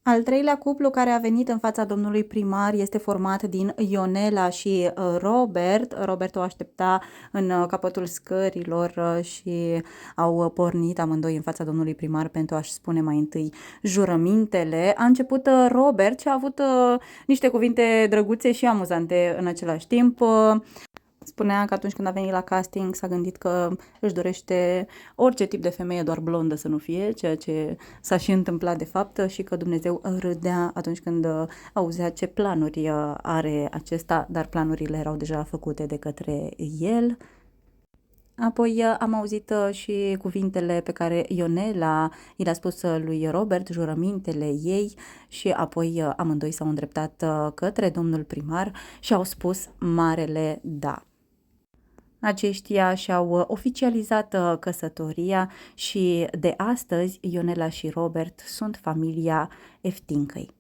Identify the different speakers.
Speaker 1: Al treilea cuplu care a venit în fața domnului primar este format din Ionela și Robert. Robert o aștepta în capătul scărilor și au pornit amândoi în fața domnului primar pentru a-și spune mai întâi jurămintele. A început Robert și a avut niște cuvinte drăguțe și amuzante în același timp. Spunea că atunci când a venit la casting s-a gândit că își dorește orice tip de femeie, doar blondă să nu fie, ceea ce s-a și întâmplat de fapt și că Dumnezeu râdea atunci când auzea ce planuri are acesta, dar planurile erau deja făcute de către el. Apoi am auzit și cuvintele pe care Ionela i le-a spus lui Robert, jurămintele ei, și apoi amândoi s-au îndreptat către domnul primar și au spus marele da. Aceștia și-au oficializat căsătoria și de astăzi Ionela și Robert sunt familia Eftincăi.